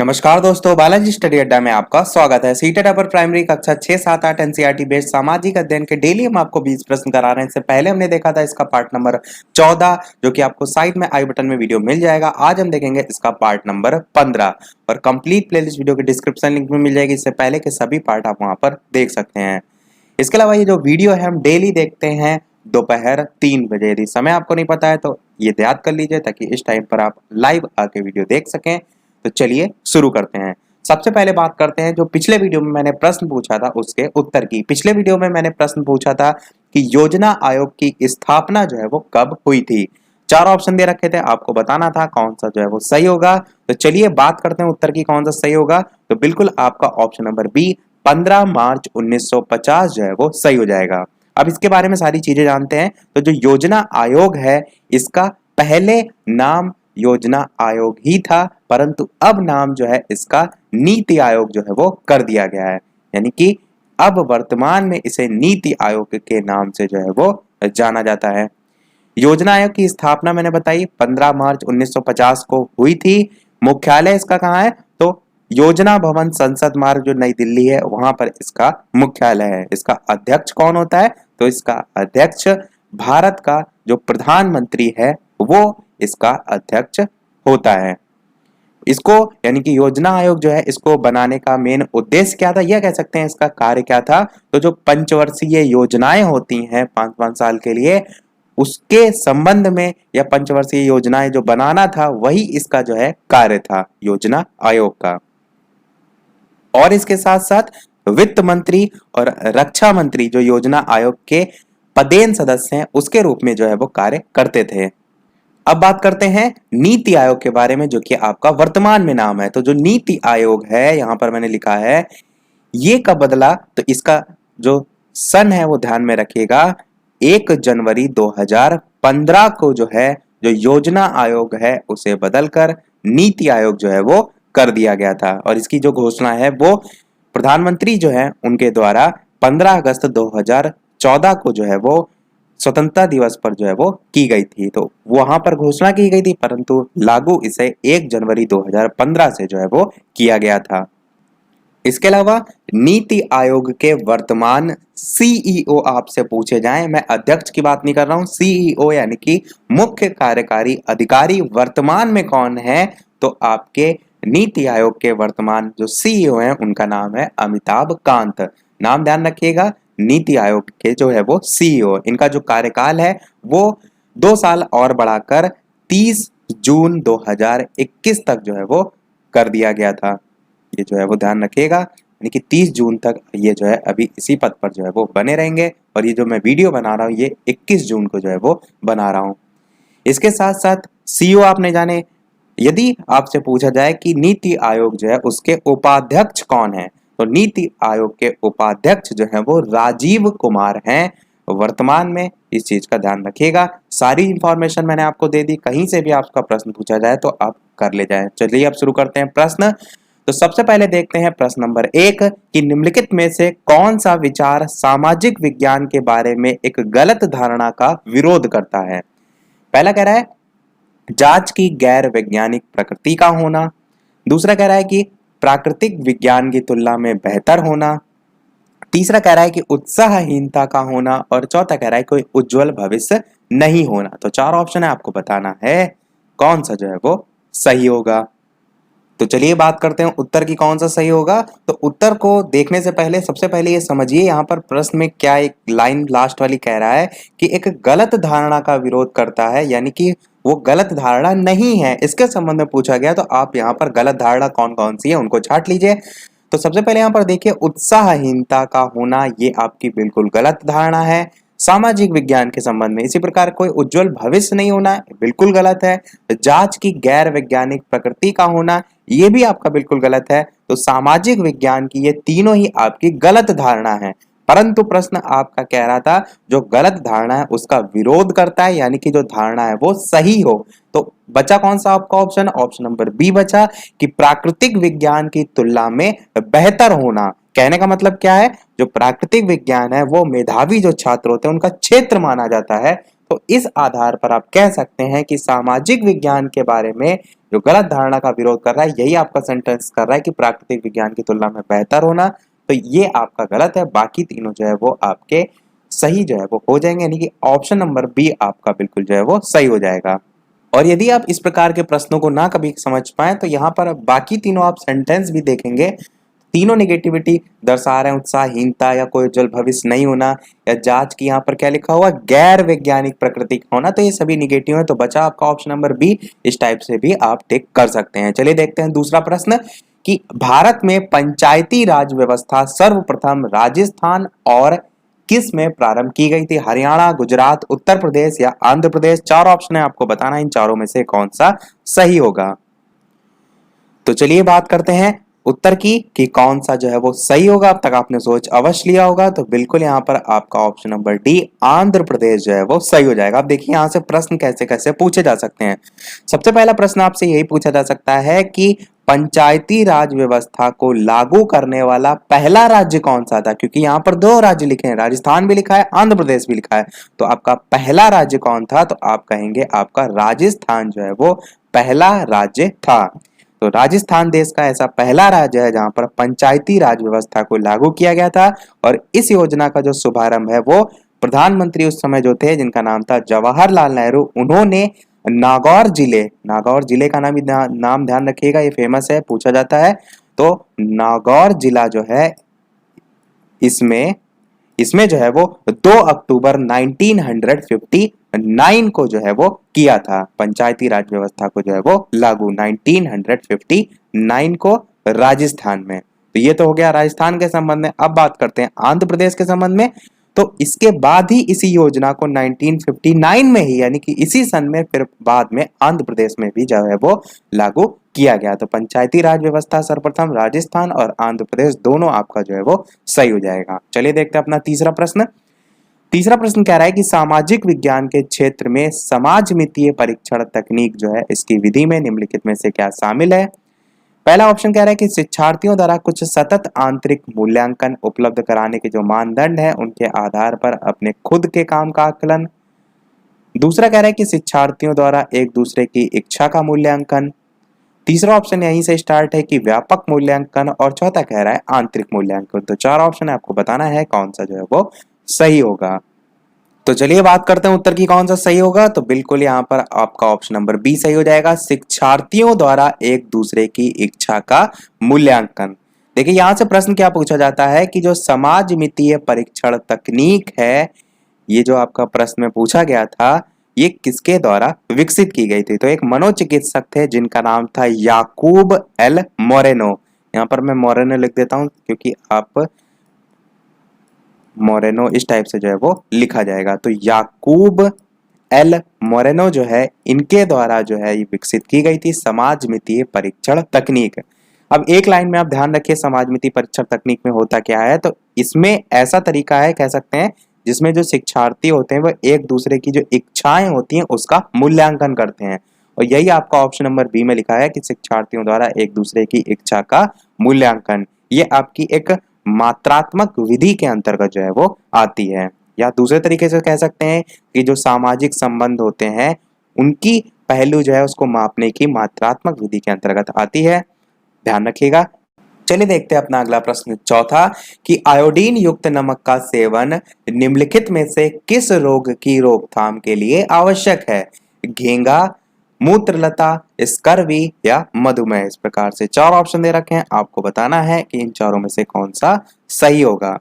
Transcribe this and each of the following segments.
नमस्कार दोस्तों, बालाजी स्टडी अड्डा में आपका स्वागत है। सीटेट अपर प्राइमरी कक्षा 6, 7, 8 एनसीईआरटी बेस्ड सामाजिक अध्ययन के डेली हम आपको 20 प्रश्न करा रहे हैं। इससे पहले हमने देखा था इसका पार्ट नंबर 14 जो कि आपको साइड में आई बटन में वीडियो मिल जाएगा। आज हम देखेंगे इसका पार्ट नंबर 15 और कंप्लीट प्लेलिस्ट वीडियो के डिस्क्रिप्शन लिंक में मिल जाएगी। इससे पहले के सभी पार्ट आप वहां पर देख सकते हैं। इसके अलावा ये जो वीडियो है हम डेली देखते हैं दोपहर 3 बजे। यदि समय आपको नहीं पता है तो ये याद कर लीजिए ताकि इस टाइम पर आप लाइव आके वीडियो देख सकें। तो चलिए शुरू करते हैं। सबसे पहले बात करते हैं जो पिछले वीडियो में मैंने प्रश्न पूछा था उसके उत्तर की। पिछले वीडियो में मैंने प्रश्न पूछा था कि योजना आयोग की स्थापना जो है वो कब हुई थी। 4 ऑप्शन दे रखे थे, आपको बताना था कौन सा जो है वो सही होगा। तो चलिए बात करते हैं उत्तर की कौन सा सही होगा। तो बिल्कुल आपका ऑप्शन नंबर बी 15 मार्च 1950 जो है वो सही हो जाएगा। अब इसके बारे में सारी चीजें जानते हैं। तो जो योजना आयोग है इसका पहले नाम योजना आयोग ही था, परंतु अब नाम जो है इसका नीति आयोग जो है वो कर दिया गया है। यानी कि अब वर्तमान में इसे नीति आयोग के नाम से जो है वो जाना जाता है। योजना आयोग की स्थापना मैंने बताई 15 मार्च 1950 को हुई थी। मुख्यालय इसका कहाँ है? तो योजना भवन संसद मार्ग जो नई दिल्ली है वहां पर इसका मुख्यालय है। इसका अध्यक्ष कौन होता है? तो इसका अध्यक्ष भारत का जो प्रधानमंत्री है वो इसका अध्यक्ष होता है। इसको यानी कि योजना आयोग जो है इसको बनाने का मेन उद्देश्य क्या था, यह कह सकते हैं इसका कार्य क्या था। तो जो पंचवर्षीय योजनाएं होती हैं 5-5 साल के लिए, उसके संबंध में या पंचवर्षीय योजनाएं जो बनाना था वही इसका जो है कार्य था योजना आयोग का। और इसके साथ साथ वित्त मंत्री और रक्षा मंत्री जो योजना आयोग के पदेन सदस्य हैं उसके रूप में जो है वो कार्य करते थे। अब बात करते हैं नीति आयोग के बारे में जो कि आपका वर्तमान में नाम है। तो जो नीति आयोग है यहां पर मैंने लिखा है ये कब बदला, तो इसका जो सन है वो ध्यान में रखिएगा। 1 जनवरी 2015 को जो है जो योजना आयोग है उसे बदलकर नीति आयोग जो है वो कर दिया गया था। और इसकी जो घोषणा है वो प्रधानमंत्री जो है उनके द्वारा 15 अगस्त 2014 को जो है वो स्वतंत्रता दिवस पर जो है वो की गई थी। तो वहां पर घोषणा की गई थी, परंतु लागू इसे 1 जनवरी 2015 से जो है वो किया गया था। इसके अलावा नीति आयोग के वर्तमान सीईओ आपसे पूछे जाएं, मैं अध्यक्ष की बात नहीं कर रहा हूं, सीईओ यानी कि मुख्य कार्यकारी अधिकारी वर्तमान में कौन है? तो आपके नीति आयोग के वर्तमान जो सीईओ हैं उनका नाम है अमिताभ कांत। नाम ध्यान रखिएगा, नीति आयोग के जो है वो सीईओ, इनका जो कार्यकाल है वो 2 साल और बढ़ाकर 30 जून 2021 तक जो है वो कर दिया गया था। ये जो है वो ध्यान रखिएगा, यानी कि 30 जून तक ये जो है अभी इसी पद पर जो है वो बने रहेंगे। और ये जो मैं वीडियो बना रहा हूँ ये 21 जून को जो है वो बना रहा हूँ। इसके साथ साथ सीईओ आपने जाने, यदि आपसे पूछा जाए कि नीति आयोग जो है उसके उपाध्यक्ष कौन है, तो नीति आयोग के उपाध्यक्ष जो है वो राजीव कुमार हैं वर्तमान में। इस चीज का ध्यान रखिएगा। सारी इंफॉर्मेशन मैंने आपको दे दी, कहीं से भी आपका प्रश्न पूछा जाए तो आप कर ले जाएं। चलिए अब शुरू करते हैं प्रश्न। तो सबसे पहले देखते हैं प्रश्न नंबर 1 कि निम्नलिखित में से कौन सा विचार सामाजिक विज्ञान के बारे में एक गलत धारणा का विरोध करता है। पहला कह रहा है जांच की गैर वैज्ञानिक प्रकृति का होना, दूसरा कह रहा है कि प्राकृतिक विज्ञान की तुलना में बेहतर होना, तीसरा कह रहा है कि उत्साहहीनता का होना, और चौथा कह रहा है कोई उज्जवल भविष्य नहीं होना। तो 4 ऑप्शन है, आपको बताना है कौन सा जो है वो सही होगा। तो चलिए बात करते हैं उत्तर की कौन सा सही होगा। तो उत्तर को देखने से पहले सबसे पहले ये समझिए यहाँ पर प्रश्न में क्या एक लाइन लास्ट वाली कह रहा है कि एक गलत धारणा का विरोध करता है, यानी कि वो गलत धारणा नहीं है, इसके संबंध में पूछा गया। तो आप यहाँ पर गलत धारणा कौन कौन सी है उनको छांट लीजिए। तो सबसे पहले यहाँ पर देखिए उत्साहहीनता का होना, ये आपकी बिल्कुल गलत धारणा है सामाजिक विज्ञान के संबंध में। इसी प्रकार कोई उज्जवल भविष्य नहीं होना बिल्कुल गलत है। जांच की गैर वैज्ञानिक प्रकृति का होना ये भी आपका बिल्कुल गलत है। तो सामाजिक विज्ञान की ये तीनों ही आपकी गलत धारणा है। परंतु प्रश्न आपका कह रहा था जो गलत धारणा है उसका विरोध करता है, यानी कि जो धारणा है वो सही हो। तो बचा कौन सा आपका ऑप्शन? ऑप्शन नंबर बी बचा कि प्राकृतिक विज्ञान की तुलना में बेहतर होना। कहने का मतलब क्या है, जो प्राकृतिक विज्ञान है वो मेधावी जो छात्र होते हैं उनका क्षेत्र माना जाता है, तो इस आधार पर आप कह सकते हैं कि सामाजिक विज्ञान के बारे में जो गलत धारणा का विरोध कर रहा है, यही आपका सेंटेंस कर रहा है कि प्राकृतिक विज्ञान की तुलना में बेहतर होना, तो ये आपका गलत है। बाकी तीनों जो है वो आपके सही जो है वो हो जाएंगे, यानी कि ऑप्शन नंबर बी आपका बिल्कुल जो है वो सही हो जाएगा। और यदि आप इस प्रकार के प्रश्नों को ना कभी समझ पाए तो यहाँ पर बाकी तीनों आप सेंटेंस भी देखेंगे, तीनों नेगेटिविटी दर्शा रहे हैं, उत्साहहीनता या कोई उज्जवल भविष्य नहीं होना, या जांच की यहाँ पर क्या लिखा हुआ, गैर वैज्ञानिक प्रकृति का होना, तो ये सभी निगेटिव है। तो बचा आपका ऑप्शन नंबर बी। इस टाइप से भी आप टिक कर सकते हैं। चलिए देखते हैं दूसरा प्रश्न कि भारत में पंचायती राज व्यवस्था सर्वप्रथम राजस्थान और किस में प्रारंभ की गई थी? हरियाणा, गुजरात, उत्तर प्रदेश या आंध्र प्रदेश। चार ऑप्शन है, आपको बताना इन चारों में से कौन सा सही होगा। तो चलिए बात करते हैं उत्तर की कि कौन सा जो है वो सही होगा। अब तक आपने सोच अवश्य लिया होगा, तो बिल्कुल यहाँ पर आपका option number D Andhra Pradesh जो है वो सही हो जाएगा। अब देखिए यहाँ से प्रश्न कैसे कैसे पूछे जा सकते हैं। सबसे पहला प्रश्न आपसे यही पूछा जा सकता है कि पंचायती राज व्यवस्था को लागू करने वाला पहला राज्य कौन सा था, क्योंकि यहाँ पर दो राज्य लिखे हैं, राजस्थान भी लिखा है, आंध्र प्रदेश भी लिखा है। तो आपका पहला राज्य कौन था? तो आप कहेंगे आपका राजस्थान जो है वो पहला राज्य था। तो राजस्थान देश का ऐसा पहला राज्य है जहां पर पंचायती राज व्यवस्था को लागू किया गया था। और इस योजना का जो शुभारंभ है वो प्रधानमंत्री उस समय जो थे, जिनका नाम था जवाहरलाल नेहरू, उन्होंने नागौर जिले का नाम ध्यान रखिएगा, ये फेमस है, पूछा जाता है। तो नागौर जिला जो है इसमें इसमें जो है वो 2 अक्टूबर 1959 को जो है वो किया था, पंचायती राज व्यवस्था को जो है वो लागू 1959 को राजस्थान में। तो ये तो हो गया राजस्थान के संबंध में। अब बात करते हैं आंध्र प्रदेश के संबंध में। तो इसके बाद ही इसी योजना को 1959 में ही, यानी कि इसी सन में फिर बाद में आंध्र प्रदेश में भी जो है वो लागू किया गया। तो पंचायती राज व्यवस्था सर्वप्रथम राजस्थान और आंध्र प्रदेश दोनों आपका जो है वो सही हो जाएगा। चलिए देखते हैं अपना तीसरा प्रश्न। तीसरा प्रश्न कह रहा है कि सामाजिक विज्ञान के क्षेत्र में समाजमितीय परीक्षण तकनीक जो है, इसकी विधि में निम्नलिखित में से क्या शामिल है? पहला ऑप्शन कह रहा है कि शिक्षार्थियों द्वारा कुछ सतत आंतरिक मूल्यांकन उपलब्ध कराने के जो मानदंड है उनके आधार पर अपने खुद के काम का आकलन। दूसरा कह रहा है कि शिक्षार्थियों द्वारा एक दूसरे की इच्छा का मूल्यांकन। तीसरा ऑप्शन यहीं से स्टार्ट है कि व्यापक मूल्यांकन। और चौथा कह रहा है आंतरिक मूल्यांकन। तो चार ऑप्शन है, आपको बताना है कौन सा जो है वो सही होगा। तो चलिए बात करते हैं उत्तर की कौन सा सही होगा। तो बिल्कुल यहाँ पर आपका ऑप्शन नंबर बी सही हो जाएगा, शिक्षार्थियों द्वारा एक दूसरे की इच्छा का मूल्यांकन। देखिए यहाँ से प्रश्न क्या पूछा जाता है कि जो समाजमितीय परीक्षण तकनीक है, ये जो आपका प्रश्न में पूछा गया था, ये किसके द्वारा विकसित की गई थी? तो एक मनोचिकित्सक थे जिनका नाम था याकूब एल मोरेनो। यहाँ पर मैं मोरेनो लिख देता हूँ क्योंकि आप मोरेनो इस टाइप से जो है वो लिखा जाएगा। तो याकूब एल मोरेनो जो है, इनके द्वारा जो है ये विकसित की गई थी समाजमितीय परीक्षण तकनीक। अब एक लाइन में आप ध्यान रखिए समाजमितीय परीक्षण तकनीक में होता क्या है। तो इसमें ऐसा तरीका है, कह सकते हैं, जिसमें जो शिक्षार्थी होते हैं वो एक दूसरे की जो इच्छाएं होती हैं उसका मूल्यांकन करते हैं। और यही आपका ऑप्शन नंबर बी में लिखा है कि शिक्षार्थियों द्वारा एक दूसरे की इच्छा का मूल्यांकन। ये आपकी एक मात्रात्मक विधि के अंतर्गत जो है वो आती है, या दूसरे तरीके से कह सकते हैं कि जो सामाजिक संबंध होते हैं उनकी पहलू जो है उसको मापने की मात्रात्मक विधि के अंतर्गत आती है, ध्यान रखिएगा। चलिए देखते हैं अपना अगला प्रश्न चौथा कि आयोडीन युक्त नमक का सेवन निम्नलिखित में से किस रोग की रोकथाम के लिए आवश्यक है? घेंगा, मूत्रलता, स्कर्वी या मधुमेह। इस प्रकार से चार ऑप्शन दे रखे हैं, आपको बताना है कि इन चारों में से कौन सा सही होगा।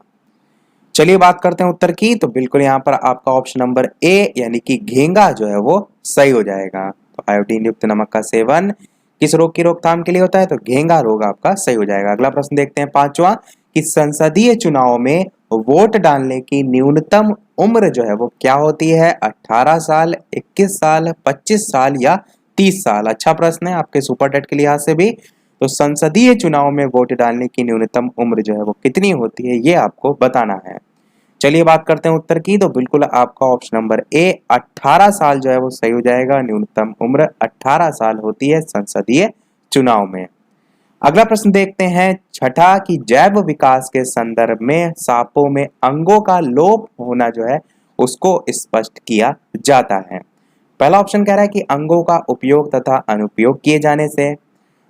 चलिए बात करते हैं उत्तर की। तो बिल्कुल यहाँ पर आपका ऑप्शन नंबर ए यानी कि घेंगा जो है वो सही हो जाएगा। तो आयोडीन युक्त नमक का सेवन किस रोग की रोकथाम के लिए होता है? तो घेंगा रोग आपका सही हो जाएगा। अगला प्रश्न देखते हैं पांचवा कि संसदीय चुनाव में वोट डालने की न्यूनतम उम्र जो है वो क्या होती है? 18 साल, 21 साल, 25 साल या 30 साल। अच्छा प्रश्न है आपके सुपर टेट के लिहाज से भी। तो संसदीय चुनाव में वोट डालने की न्यूनतम उम्र जो है वो कितनी होती है, ये आपको बताना है। चलिए बात करते हैं उत्तर की। तो बिल्कुल आपका ऑप्शन नंबर ए 18 साल जो है वो सही हो जाएगा। न्यूनतम उम्र 18 साल होती है संसदीय चुनाव में। अगला प्रश्न देखते हैं छठा कि जैव विकास के संदर्भ में सांपों में अंगों का लोप होना जो है उसको स्पष्ट किया जाता है। पहला ऑप्शन कह रहा है कि अंगों का उपयोग तथा अनुपयोग किए जाने से।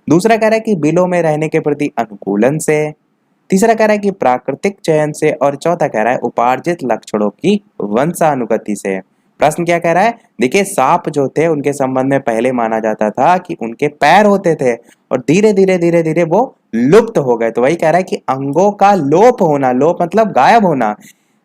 दूसरा कह रहा है कि बिलों में रहने के प्रति अनुकूलन से। तीसरा कह रहा है कि प्राकृतिक चयन से। और चौथा कह रहा है उपार्जित लक्षणों की वंशानुगति से। प्रश्न क्या कह रहा है? देखिए, सांप जो थे उनके संबंध में पहले माना जाता था कि उनके पैर होते थे और धीरे धीरे वो लुप्त हो गए। तो वही कह रहा है कि अंगों का लोप होना, लोप मतलब गायब होना।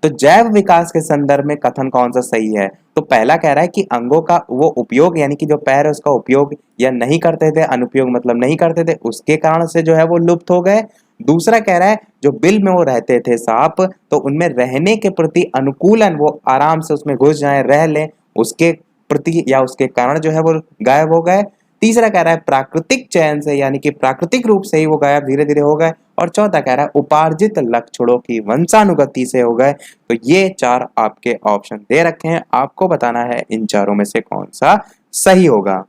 तो जैव विकास के संदर्भ में कथन कौन सा सही है? तो पहला कह रहा है कि अंगों का वो उपयोग यानी कि जो पैर है उसका उपयोग या नहीं करते थे, अनुपयोग मतलब नहीं करते थे, उसके कारण से जो है वो लुप्त हो गए। दूसरा कह रहा है जो बिल में वो रहते थे सांप, तो उनमें रहने के प्रति अनुकूलन, वो आराम से उसमें घुस जाए, रह लें, उसके प्रति या उसके कारण जो है वो गायब हो गए। तीसरा कह रहा है प्राकृतिक चयन से, यानी कि प्राकृतिक रूप से ही वो गायब धीरे धीरे हो गए। और चौथा कह रहा है उपार्जित लक्षणों की वंशानुगति से हो गए। तो ये चार आपके ऑप्शन दे रखे हैं, आपको बताना है इन चारों में से कौन सा सही होगा।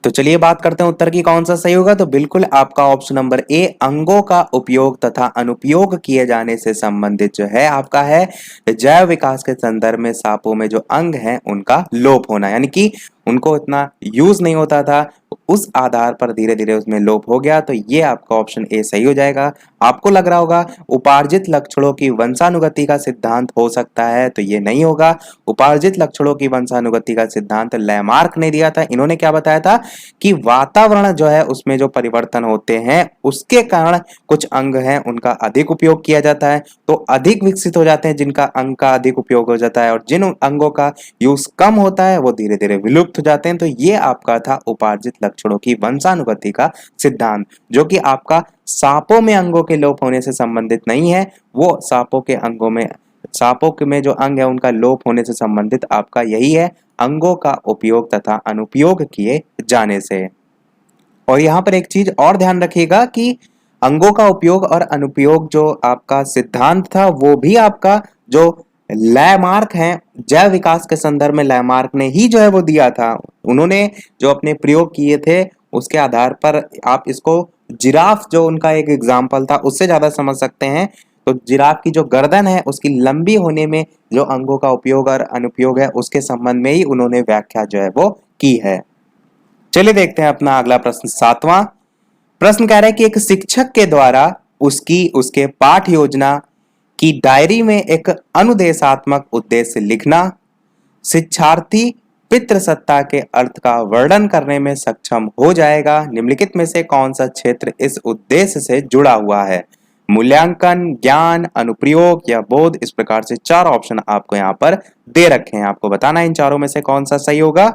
तो चलिए बात करते हैं उत्तर की, कौन सा सही होगा। तो बिल्कुल आपका ऑप्शन नंबर ए, अंगों का उपयोग तथा अनुपयोग किए जाने से संबंधित जो है आपका है जैव विकास के संदर्भ में सांपों में जो अंग हैं उनका लोप होना, यानी कि उनको इतना यूज नहीं होता था, उस आधार पर धीरे धीरे उसमें लोप हो गया। तो ये आपका ऑप्शन ए सही हो जाएगा। आपको लग रहा होगा उपार्जित लक्षणों की वंशानुगति का सिद्धांत हो सकता है, तो ये नहीं होगा। उपार्जित लक्षणों की वंशानुगति का सिद्धांत लैमार्क ने दिया था। इन्होंने क्या बताया था कि वातावरण जो है उसमें जो परिवर्तन होते हैं उसके कारण कुछ अंग हैं उनका अधिक उपयोग किया जाता है, तो अधिक विकसित हो जाते हैं जिनका अंग का अधिक उपयोग हो जाता है, और जिन अंगों का यूज कम होता है वो धीरे धीरे विलुप्त हो जाते हैं। तो ये आपका था उपार्जित लक्षणों की वंशानुगति का सिद्धांत, जो कि आपका सांपों में अंगों के लोप होने से संबंधित नहीं है। वो सांपों के में जो अंग है उनका लोप होने से संबंधित आपका यही है, अंगों का उपयोग तथा अनुपयोग किए जाने से। और यहाँ पर एक चीज और ध्यान रखिएगा कि अंगों का उपयोग और अनुपयोग जो आपका सिद्धांत था वो भी आपका जो लैमार्क है जैव विकास के संदर्भ में लैमार्क ने ही जो है वो दिया था। उन्होंने जो अपने प्रयोग किए थे उसके आधार पर आप इसको जिराफ जो उनका एक एग्जाम्पल था उससे ज्यादा समझ सकते हैं। तो जिराफ की जो गर्दन है उसकी लंबी होने में जो अंगों का उपयोग और अनुपयोग है उसके संबंध में ही उन्होंने व्याख्या जो है वो की है। चलिए देखते हैं अपना अगला प्रश्न, सातवां प्रश्न कह रहा है कि एक शिक्षक के द्वारा उसके पाठ योजना की डायरी में एक अनुदेशात्मक उद्देश्य लिखना, शिक्षार्थी पितृसत्ता के अर्थ का वर्णन करने में सक्षम हो जाएगा। निम्नलिखित में से कौन सा क्षेत्र इस उद्देश्य से जुड़ा हुआ है? मूल्यांकन, ज्ञान, अनुप्रयोग या बोध। इस प्रकार से चार ऑप्शन आपको यहाँ पर दे रखे हैं, आपको बताना है इन चारों में से कौन सा सही होगा।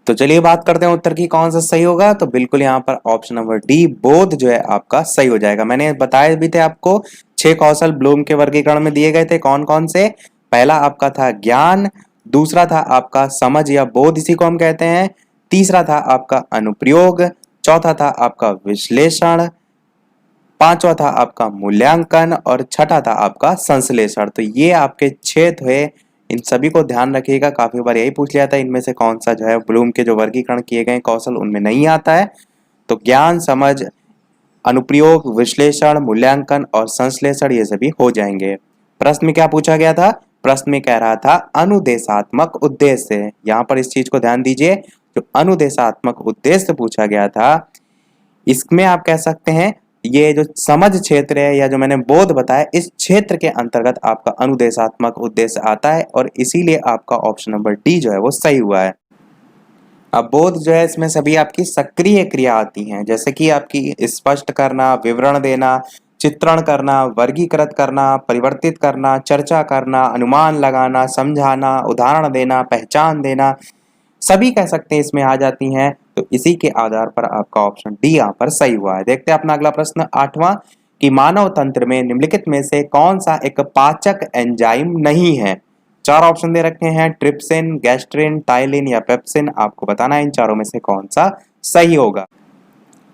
तो चलिए बात करते हैं उत्तर की, कौन सा सही होगा। तो बिल्कुल यहाँ पर ऑप्शन नंबर डी, बोध जो है आपका सही हो जाएगा। मैंने बताए भी थे आपको 6 कौशल ब्लूम के वर्गीकरण में दिए गए थे, कौन कौन से। पहला आपका था ज्ञान, दूसरा था आपका समझ या बोध, इसी को हम कहते हैं, तीसरा था आपका अनुप्रयोग, चौथा था आपका विश्लेषण, पांचवा था आपका मूल्यांकन और छठा था आपका संश्लेषण। तो ये आपके 6 थे, इन सभी को ध्यान रखिएगा। काफी बार यही पूछ लिया था इनमें से कौन सा जो है ब्लूम के जो वर्गीकरण किए गए कौशल उनमें नहीं आता है। तो ज्ञान, समझ, अनुप्रयोग, विश्लेषण, मूल्यांकन और संश्लेषण ये सभी हो जाएंगे। प्रश्न में क्या पूछा गया था? प्रश्न में कह रहा था अनुदेशात्मक उद्देश्य। यहाँ पर इस चीज को ध्यान दीजिए, जो अनुदेशात्मक उद्देश्य पूछा गया था इसमें आप कह सकते हैं ये जो समझ क्षेत्र है या जो मैंने बोध बताया इस क्षेत्र के अंतर्गत आपका अनुदेशात्मक उद्देश्य आता है, और इसीलिए आपका ऑप्शन नंबर डी जो है वो सही हुआ है। अब बोध जो है इसमें सभी आपकी सक्रिय क्रिया आती हैं, जैसे कि आपकी स्पष्ट करना, विवरण देना, चित्रण करना, वर्गीकृत करना, परिवर्तित करना, चर्चा करना, अनुमान लगाना, समझाना, उदाहरण देना, पहचान देना, सभी कह सकते हैं इसमें आ जाती हैं। तो इसी के आधार पर आपका ऑप्शन डी यहाँ पर सही हुआ है। देखते हैं अपना अगला प्रश्न, आठवां, कि मानव तंत्र में निम्नलिखित में से कौन सा एक पाचक एंजाइम नहीं है? चार ऑप्शन दे रखे हैं, ट्रिप्सिन, गैस्ट्रिन, टाइलिन या पेप्सिन। आपको बताना है इन चारों में से कौन सा सही होगा।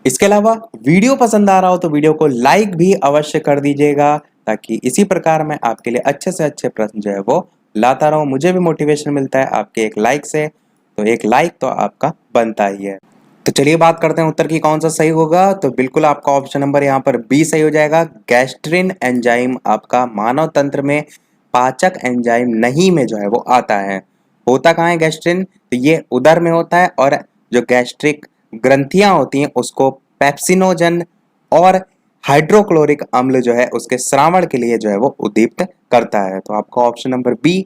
इसके अलावा वीडियो पसंद आ रहा हो तो वीडियो को लाइक भी अवश्य कर दीजिएगा, ताकि इसी प्रकार मैं आपके लिए अच्छे से अच्छे प्रश्न जो है वो लाता रहूं। मुझे भी मोटिवेशन मिलता है आपके एक लाइक से, तो एक लाइक तो आपका बनता ही है। तो चलिए बात करते हैं उत्तर की, कौन सा सही होगा। तो बिल्कुल आपका ऑप्शन नंबर यहाँ पर बी सही हो जाएगा। गैस्ट्रिन एंजाइम आपका मानव तंत्र में पाचक एंजाइम नहीं में जो है वो आता है। होता कहाँ है गैस्ट्रिन? तो ये उदर में होता है और जो गैस्ट्रिक ग्रंथियां होती हैं उसको पेप्सिनोजन और हाइड्रोक्लोरिक अम्ल जो है उसके श्रावण के लिए जो है वो उद्दीप्त करता है। तो आपका ऑप्शन नंबर बी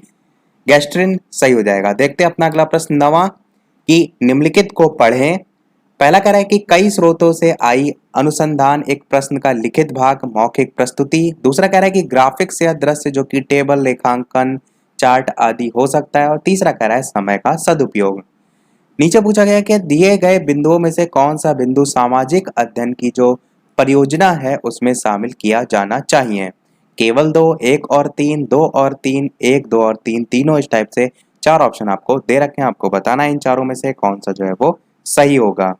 गैस्ट्रिन सही हो जाएगा। देखते हैं अपना अगला प्रश्न 9वां कि निम्नलिखित को पढ़ें। पहला कह रहा है कि कई स्रोतों से आई अनुसंधान एक प्रश्न का लिखित भाग मौखिक प्रस्तुति। दूसरा कह रहा है कि ग्राफिक्स या दृश्य जो कि टेबल रेखांकन चार्ट आदि हो सकता है। और तीसरा कह रहा है समय का सदुपयोग। नीचे पूछा गया कि दिए गए बिंदुओं में से कौन सा बिंदु सामाजिक अध्ययन की जो परियोजना है उसमें शामिल किया जाना चाहिए। केवल दो, एक और तीन, दो और तीन, एक, दो और तीन, तीनों, इस टाइप से चार ऑप्शन आपको दे रखे हैं। आपको बताना है इन चारों में से कौन सा जो है वो सही होगा।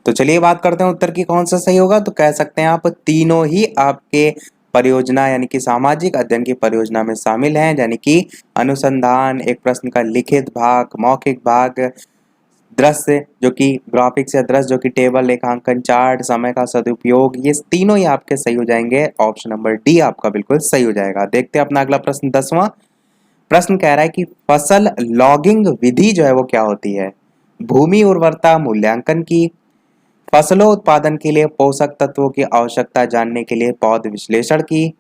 तो चलिए बात करते हैं उत्तर की कौन सा सही होगा। तो कह सकते हैं आप तीनों ही आपके परियोजना यानी कि सामाजिक अध्ययन की परियोजना में शामिल हैं, यानी कि अनुसंधान, एक प्रश्न का लिखित भाग, मौखिक भाग, दृश्य जो कि ग्राफिक्स या दृश्य जो कि टेबल रेखांकन चार्ट, समय का सदुपयोग, ये तीनों ही आपके सही हो जाएंगे। ऑप्शन नंबर डी आपका बिल्कुल सही हो जाएगा। देखते हैं अपना अगला प्रश्न 10वां। प्रश्न कह रहा है कि फसल लॉगिंग विधि जो है वो क्या होती है। भूमि उर्वरता मूल्यांकन की, फसलों उत्पादन के लिए पोषक तत्वों की आवश्यकता जानने के लिए पौध विश्लेषण की,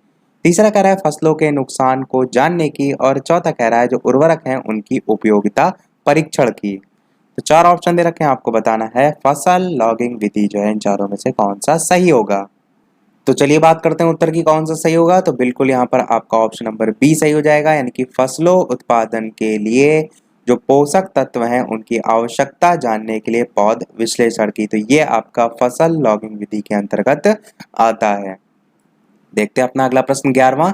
तीसरा कह रहा है फसलों के नुकसान को जानने की, और चौथा कह रहा है जो उर्वरक हैं उनकी उपयोगिता परीक्षण की। तो चार ऑप्शन दे रखे हैं, आपको बताना है फसल लॉगिंग विधि जो है इन चारों में से कौन सा सही होगा। तो चलिए बात करते हैं उत्तर की कौन सा सही होगा। तो बिल्कुल यहाँ पर आपका ऑप्शन नंबर बी सही हो जाएगा, यानी कि फसलों उत्पादन के लिए जो पोषक तत्व हैं उनकी आवश्यकता जानने के लिए पौध विश्लेषण की। तो ये आपका फसल लॉगिंग विधि के अंतर्गत आता है। देखते हैं अपना अगला प्रश्न 11वां।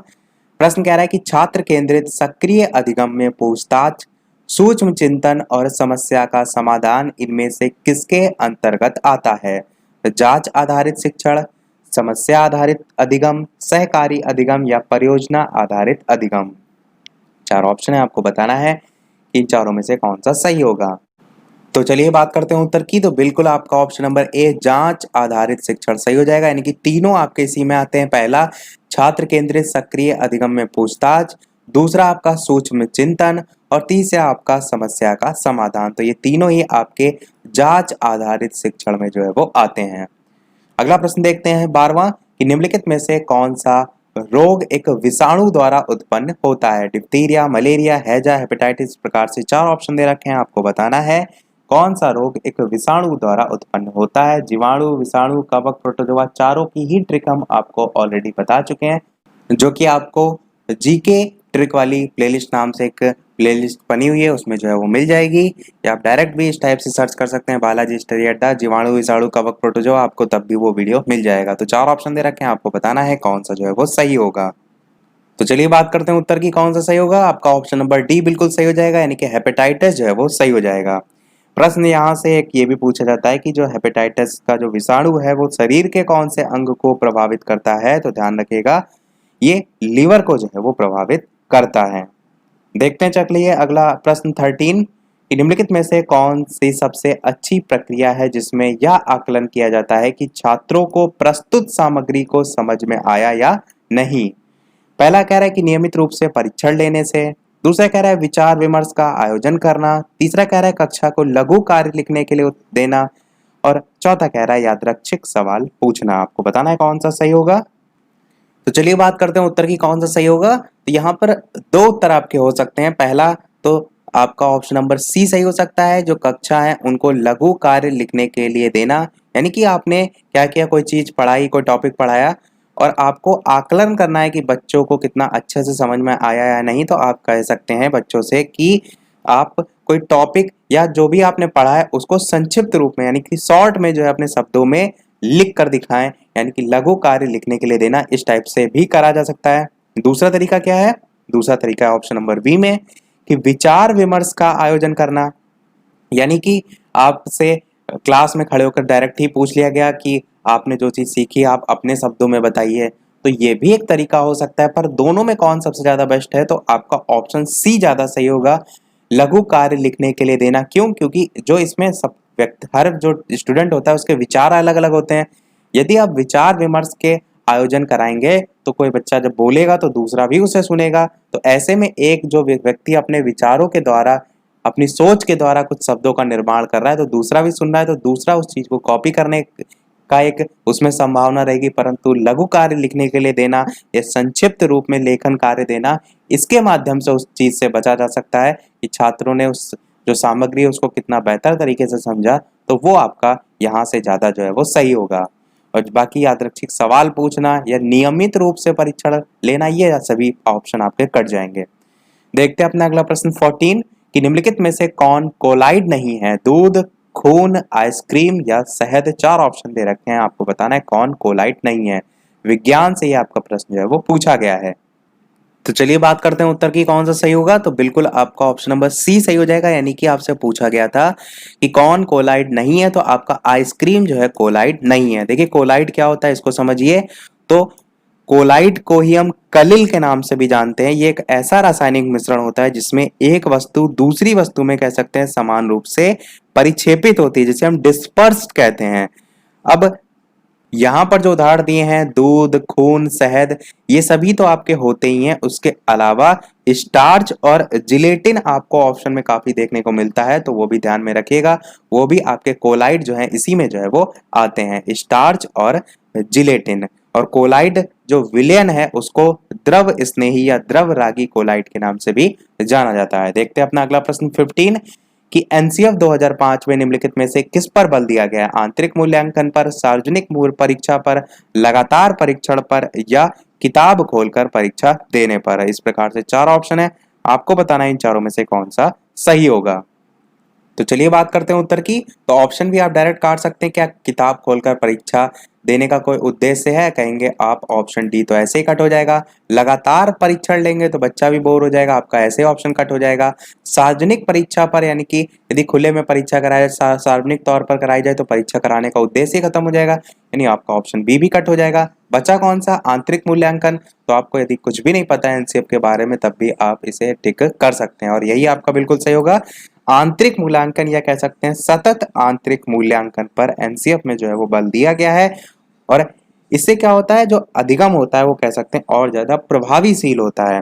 प्रश्न कह रहा है कि छात्र केंद्रित सक्रिय अधिगम में पूछताछ, सूक्ष्म चिंतन और समस्या का समाधान इनमें से किसके अंतर्गत आता है। तो जांच आधारित शिक्षण, समस्या आधारित अधिगम, सहकारी अधिगम या परियोजना आधारित अधिगम। चार ऑप्शन है, आपको बताना है कि इन चारों में से कौन सा सही होगा। तो चलिए बात करते हैं उत्तर की। तो बिल्कुल आपका ऑप्शन नंबर ए जांच आधारित शिक्षण सही हो जाएगा, यानी कि तीनों आपके इसी में आते हैं। पहला छात्र केंद्रित सक्रिय अधिगम में पूछताछ, दूसरा आपका सूक्ष्म चिंतन और तीसरा आपका समस्या का समाधान। तो ये तीनों ही आपके जांच आधारित शिक्षण में जो है वो आते हैं। अगला प्रश्न देखते हैं 12वां कि निम्नलिखित में से कौन सा रोग एक विषाणु द्वारा उत्पन्न होता है। डिप्थीरिया, मलेरिया, हैजा, हेपेटाइटिस, प्रकार से चार ऑप्शन दे रखे हैं। आपको बताना है कौन सा रोग एक विषाणु द्वारा उत्पन्न होता है। जीवाणु, विषाणु, कवक, प्रोटोजोआ, चारों की ही ट्रिक हम आपको ऑलरेडी बता चुके हैं, जो कि आपको जीके ट्रिक वाली प्लेलिस्ट नाम से एक प्लेलिस्ट बनी हुई है, उसमें जो है वो मिल जाएगी, या आप डायरेक्ट भी इस टाइप से सर्च कर सकते हैं बालाजी स्टडी अड्डा जीवाणु, विषाणु, कवक, प्रोटोजोआ, आपको तब भी वो वीडियो मिल जाएगा। तो चार ऑप्शन दे रखे हैं, आपको बताना है कौन सा जो है वो सही होगा। तो चलिए बात करते हैं उत्तर की कौन सा सही होगा। आपका ऑप्शन नंबर डी बिल्कुल सही हो जाएगा, यानी कि हेपेटाइटिस जो है वो सही हो जाएगा। प्रश्न यहाँ से एक ये भी पूछा जाता है कि जो हेपेटाइटिस का जो विषाणु है वो शरीर के कौन से अंग को प्रभावित करता है। तो ध्यान रखिएगा ये लीवर को जो है वो प्रभावित करता है। देखते हैं चलिए अगला प्रश्न 13 कि निम्नलिखित में से कौन सी सबसे अच्छी प्रक्रिया है जिसमें यह आकलन किया जाता है कि छात्रों को प्रस्तुत सामग्री को समझ में आया या नहीं। पहला कह रहा है कि नियमित रूप से परीक्षण लेने से, दूसरा कह रहा है विचार विमर्श का आयोजन करना, तीसरा कह रहा है कक्षा को लघु कार्य लिखने के लिए देना, और चौथा कह रहा है यादृच्छिक सवाल पूछना। आपको बताना है कौन सा सही होगा। तो चलिए बात करते हैं उत्तर की कौन सा सही होगा। तो यहाँ पर दो उत्तर आपके हो सकते हैं। पहला तो आपका ऑप्शन नंबर सी सही हो सकता है, जो कक्षा है उनको लघु कार्य लिखने के लिए देना, यानी कि आपने क्या किया, कोई चीज पढ़ाई, कोई टॉपिक पढ़ाया और आपको आकलन करना है कि बच्चों को कितना अच्छे से समझ में आया या नहीं। तो आप कह सकते हैं बच्चों से कि आप कोई टॉपिक या जो भी आपने पढ़ा है उसको संक्षिप्त रूप में यानी कि शॉर्ट में जो है अपने शब्दों में लिख कर दिखाएं, यानी कि लघु कार्य लिखने के लिए देना। इस टाइप से भी करा जा सकता है। दूसरा तरीका क्या है, दूसरा तरीका है ऑप्शन नंबर बी में कि विचार विमर्श का आयोजन करना, यानी कि आपसे क्लास में खड़े होकर डायरेक्ट ही पूछ लिया गया कि आपने जो चीज सीखी आप अपने शब्दों में बताइए। तो ये भी एक तरीका हो सकता है, पर दोनों में कौन सबसे ज्यादा बेस्ट है। तो आपका ऑप्शन सी ज्यादा सही होगा, लघु कार्य लिखने के लिए देना। क्यों? क्योंकि जो इसमें सब व्यक्ति, हर जो स्टूडेंट होता है उसके विचार अलग अलग होते हैं। यदि आप विचार विमर्श के आयोजन कराएंगे तो कोई बच्चा जब बोलेगा तो दूसरा भी उसे सुनेगा। तो ऐसे में एक जो व्यक्ति अपने विचारों के द्वारा, अपनी सोच के द्वारा कुछ शब्दों का निर्माण कर रहा है तो दूसरा भी सुन रहा है, तो दूसरा उस चीज को कॉपी करने का एक उसमें संभावना रहेगी। परंतु लघु कार्य लिखने के लिए देना या संक्षिप्त रूप में लेखन कार्य देना, इसके माध्यम से उस चीज से बचा जा सकता है कि छात्रों ने उस जो सामग्री है उसको कितना बेहतर तरीके से समझा, तो वो आपका यहाँ से ज्यादा जो है वो सही होगा। और बाकी यादृच्छिक सवाल पूछना या नियमित रूप से परीक्षण लेना, ये सभी ऑप्शन आपके कट जाएंगे। देखते हैं अपना अगला प्रश्न 14 कि निम्नलिखित में से कौन कोलाइड नहीं है? दूध, खून, आइसक्रीम या शहद। 4 ऑप्शन दे रखे हैं, आपको बताना है कौन कोलाइड नहीं है। विज्ञान से ये आपका प्रश्न जो है वो पूछा गया है। तो चलिए बात करते हैं उत्तर की, कौन सा सही होगा। तो बिल्कुल आपका ऑप्शन नंबर सी सही हो जाएगा, यानी कि आपसे पूछा गया था कि कौन कोलाइड नहीं है, तो आपका आइसक्रीम जो है कोलाइड नहीं है। देखिए कोलाइड क्या होता है इसको समझिए। तो कोलाइड को ही हम कलिल के नाम से भी जानते हैं। ये एक ऐसा रासायनिक मिश्रण होता है जिसमें एक वस्तु दूसरी वस्तु में कह सकते हैं समान रूप से परिक्षेपित होती है, जिसे हम डिस्पर्स्ड कहते हैं। अब यहां पर जो उदाहरण दिए हैं दूध, खून, शहद, ये सभी तो आपके होते ही हैं। उसके अलावा स्टार्च और जिलेटिन आपको ऑप्शन में काफी देखने को मिलता है, तो वो भी ध्यान में रखिएगा। वो भी आपके कोलाइड जो है इसी में जो है वो आते हैं, स्टार्च और जिलेटिन। और कोलाइड जो विलयन है उसको द्रव स्नेही या द्रव रागी कोलाइड के नाम से भी जाना जाता है। देखते हैं अपना अगला प्रश्न 15 कि एनसीएफ 2005 में निम्नलिखित में से किस पर बल दिया गया है? आंतरिक मूल्यांकन पर, सार्वजनिक परीक्षा पर, लगातार परीक्षण पर या किताब खोलकर परीक्षा देने पर। इस प्रकार से 4 ऑप्शन है, आपको बताना है इन चारों में से कौन सा सही होगा। तो चलिए बात करते हैं उत्तर की। तो ऑप्शन भी आप डायरेक्ट काट सकते हैं। क्या किताब खोलकर परीक्षा देने का कोई उद्देश्य है? कहेंगे आप ऑप्शन डी, तो ऐसे ही कट हो जाएगा। लगातार परीक्षण लेंगे तो बच्चा भी बोर हो जाएगा, आपका ऐसे ऑप्शन कट हो जाएगा। सार्वजनिक परीक्षा पर, यानी कि यदि खुले में परीक्षा कराई जाए, सार्वजनिक तौर पर कराई जाए तो परीक्षा कराने का उद्देश्य ही खत्म हो जाएगा, यानी आपका ऑप्शन बी भी कट हो जाएगा। बचा कौन सा? आंतरिक मूल्यांकन। तो आपको यदि कुछ भी नहीं पता है एनसीएफ के बारे में तब भी आप इसे टिक कर सकते हैं, और यही आपका बिल्कुल सही होगा। आंतरिक मूल्यांकन या कह सकते हैं सतत आंतरिक मूल्यांकन पर एनसीएफ में जो है वो बल दिया गया है। और इससे क्या होता है, जो अधिगम होता है वो कह सकते हैं और ज्यादा प्रभावीशील होता है।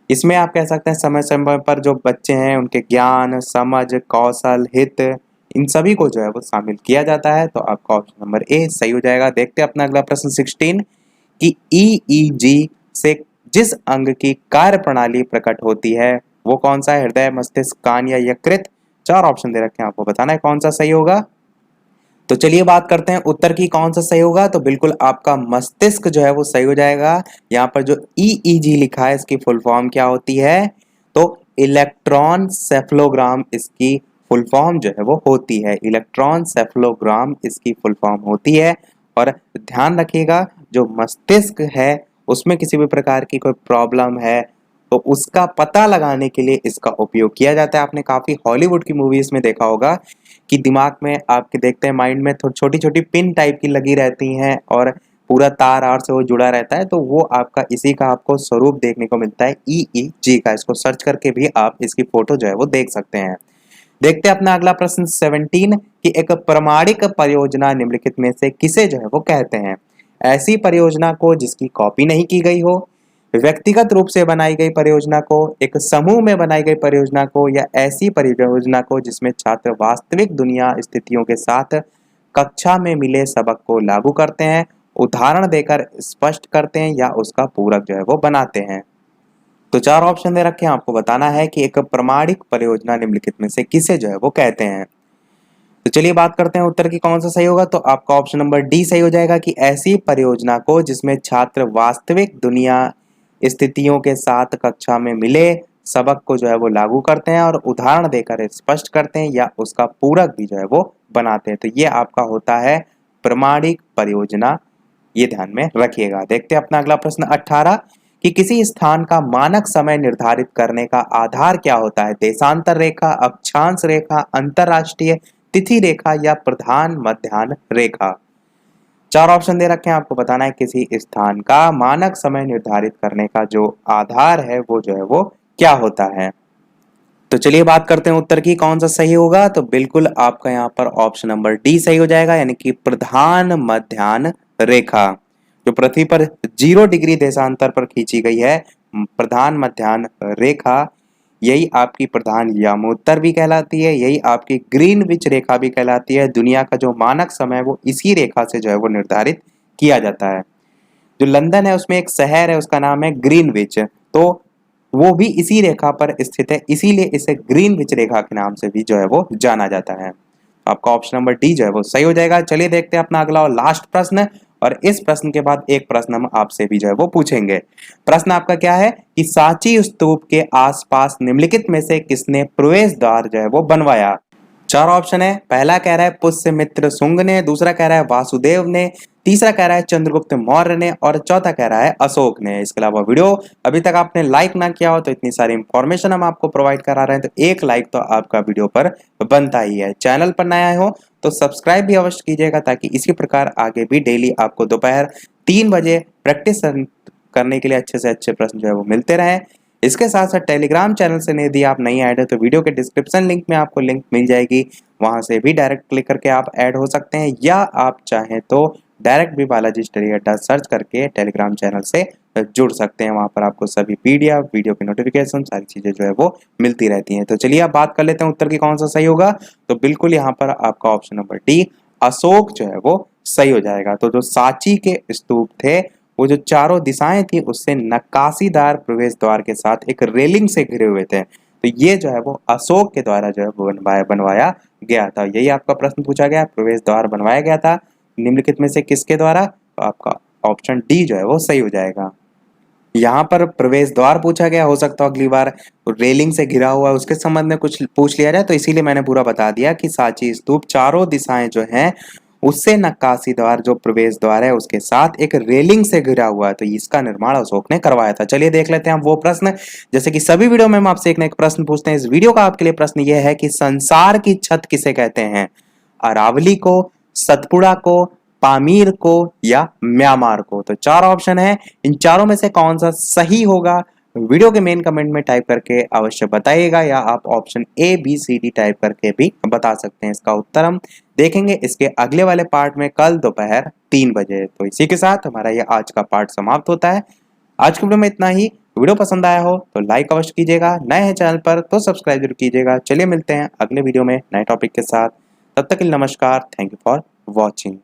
इसमें आप कह सकते हैं समय समय पर जो बच्चे हैं उनके ज्ञान, समझ, कौशल, हित, इन सभी को जो है वो शामिल किया जाता है। तो आपका ऑप्शन नंबर ए सही हो जाएगा। देखते हैं अपना अगला प्रश्न 16 कि ईईजी से जिस अंग की कार्य प्रणाली प्रकट होती है वो कौन सा है? हृदय, मस्तिष्क, कान या यकृत। 4 ऑप्शन दे रखे हैं, आपको बताना है कौन सा सही होगा। तो चलिए बात करते हैं उत्तर की, कौन सा सही होगा। तो बिल्कुल आपका मस्तिष्क जो है वो सही हो जाएगा। यहाँ पर जो ईईजी लिखा है इसकी फुल फॉर्म क्या होती है? तो इलेक्ट्रॉन सेफलोग्राम इसकी फुल फॉर्म जो है वो होती है। इलेक्ट्रॉन सेफलोग्राम इसकी फुल फॉर्म होती है। और ध्यान रखिएगा जो मस्तिष्क है उसमें किसी भी प्रकार की कोई प्रॉब्लम है तो उसका पता लगाने के लिए इसका उपयोग किया जाता है। आपने काफी हॉलीवुड की मूवीज में देखा होगा कि दिमाग में आपके देखते हैं माइंड में छोटी छोटी पिन टाइप की लगी रहती हैं और पूरा तार आर से वो जुड़ा रहता है, तो वो आपका इसी का आपको स्वरूप देखने को मिलता है ईईजी का। इसको सर्च करके भी आप इसकी फोटो जो है वो देख सकते हैं। देखते हैं अपना अगला प्रश्न 17 कि एक प्रामाणिक परियोजना निम्नलिखित में से किसे जो है वो कहते हैं? ऐसी परियोजना को जिसकी कॉपी नहीं की गई हो, व्यक्तिगत रूप से बनाई गई परियोजना को, एक समूह में बनाई गई परियोजना को, या ऐसी परियोजना को जिसमें छात्र वास्तविक दुनिया स्थितियों के साथ कक्षा में मिले सबक को लागू करते हैं, उदाहरण देकर स्पष्ट करते हैं या उसका पूरक जो है वो बनाते हैं। तो 4 ऑप्शन दे रखे हैं, आपको बताना है कि एक प्रामाणिक परियोजना निम्नलिखित में से किसे जो है वो कहते हैं। तो चलिए बात करते हैं उत्तर की, कौन सा सही होगा। तो आपका ऑप्शन नंबर डी सही हो जाएगा कि ऐसी परियोजना को जिसमें छात्र वास्तविक दुनिया स्थितियों के साथ कक्षा में मिले सबक को जो है वो लागू करते हैं और उदाहरण देकर स्पष्ट करते हैं या उसका पूरक भी जो है वो बनाते हैं। तो ये आपका होता है प्रामाणिक परियोजना, ये ध्यान में रखिएगा। देखते हैं अपना अगला प्रश्न 18 कि किसी स्थान का मानक समय निर्धारित करने का आधार क्या होता है? देशांतर रेखा, अक्षांश रेखा, अंतरराष्ट्रीय तिथि रेखा या प्रधान मध्याह्न रेखा। 4 ऑप्शन दे रखे हैं, आपको बताना है किसी स्थान का मानक समय निर्धारित करने का जो आधार है वो जो है वो क्या होता है। तो चलिए बात करते हैं उत्तर की, कौन सा सही होगा। तो बिल्कुल आपका यहाँ पर ऑप्शन नंबर डी सही हो जाएगा, यानी कि प्रधान मध्याह्न रेखा। जो पृथ्वी पर 0 डिग्री देशांतर पर खींची गई है प्रधान मध्याह्न रेखा, यही आपकी प्रधान यामोत्तर भी कहलाती है, यही आपकी ग्रीनविच रेखा भी कहलाती है। दुनिया का जो मानक समय है वो इसी रेखा से जो है वो निर्धारित किया जाता है। जो लंदन है उसमें एक शहर है, उसका नाम है ग्रीनविच, तो वो भी इसी रेखा पर स्थित है, इसीलिए इसे ग्रीनविच रेखा के नाम से भी जो है वो जाना जाता है। आपका ऑप्शन नंबर डी जो है वो सही हो जाएगा। चलिए देखते हैं अपना अगला और लास्ट प्रश्न, और इस प्रश्न के बाद एक प्रश्न हम आपसे भी जो है वो पूछेंगे। प्रश्न आपका क्या है कि सांची स्तूप के आसपास निम्नलिखित में से किसने प्रवेश द्वार जो है वो बनवाया? चार ऑप्शन है। पहला कह रहा है पुष्यमित्र शुंग ने, दूसरा कह रहा है वासुदेव ने, तीसरा कह रहा है चंद्रगुप्त मौर्य ने, और चौथा कह रहा है अशोक ने। इसके अलावा वीडियो अभी तक आपने लाइक ना किया हो तो इतनी सारी इंफॉर्मेशन हम आपको प्रोवाइड करा रहे हैं, तो एक लाइक तो आपका वीडियो पर बनता ही है। चैनल पर नया हो तो सब्सक्राइब भी अवश्य कीजिएगा, ताकि इसी प्रकार आगे भी डेली आपको दोपहर 3 बजे प्रैक्टिस करने के लिए अच्छे से अच्छे प्रश्न जो है वो मिलते रहे। इसके साथ साथ टेलीग्राम चैनल से यदि आप नहीं ऐड है तो वीडियो के डिस्क्रिप्शन लिंक में आपको लिंक मिल जाएगी, वहां से भी डायरेक्ट क्लिक करके आप ऐड हो सकते हैं, या आप चाहें तो डायरेक्ट भी बालाजी स्टडी अड्डा सर्च करके टेलीग्राम चैनल से जुड़ सकते हैं। वहां पर आपको सभी पीडीएफ, वीडियो की नोटिफिकेशन, सारी चीजें जो है वो मिलती रहती हैं। तो चलिए आप बात कर लेते हैं उत्तर की कौन सा सही होगा। तो बिल्कुल यहाँ पर आपका ऑप्शन नंबर डी अशोक जो है वो सही हो जाएगा। तो जो सांची के स्तूप थे वो जो चारों दिशाएं थी उससे नक्काशीदार प्रवेश द्वार के साथ एक रेलिंग से घिरे हुए थे, तो ये जो है वो अशोक के द्वारा जो है वो बनवाया गया था। यही आपका प्रश्न पूछा गया, प्रवेश द्वार बनवाया गया था निम्नलिखित में से किसके द्वारा? तो आपका ऑप्शन डी जो है वो सही हो जाएगा। यहाँ पर प्रवेश द्वार पूछा गया, हो सकता है अगली बार रेलिंग से घिरा हुआ है उसके संबंध में कुछ पूछ लिया जाए, तो इसीलिए मैंने पूरा बता दिया कि सांची स्तूप चारों दिशाएं जो हैं उससे नक्काशी द्वार जो प्रवेश द्वार है उसके साथ एक रेलिंग से घिरा हुआ है, तो इसका निर्माण अशोक ने करवाया था। चलिए देख लेते हैं हम वो प्रश्न। जैसे कि सभी वीडियो में हम आपसे एक ना एक प्रश्न पूछते हैं, इस वीडियो का आपके लिए प्रश्न यह है कि संसार की छत किसे कहते हैं? अरावली को, सतपुड़ा को, पामीर को, या म्यांमार को? तो चार ऑप्शन है, इन चारों में से कौन सा सही होगा वीडियो के मेन कमेंट में टाइप करके अवश्य बताइएगा, या आप option A B C D type करके भी बता सकते हैं। इसका उत्तर हम देखेंगे इसके अगले वाले पार्ट में कल दोपहर 3 बजे। तो इसी के साथ हमारा ये आज का पार्ट समाप्त होता है। आज की वीडियो में इतना ही। वीडियो पसंद आया हो तो लाइक अवश्य कीजिएगा, नए हैं चैनल पर तो सब्सक्राइब जरूर कीजिएगा। चलिए मिलते हैं अगले वीडियो में नए टॉपिक के साथ, तब तक के लिए नमस्कार। Thank you for watching.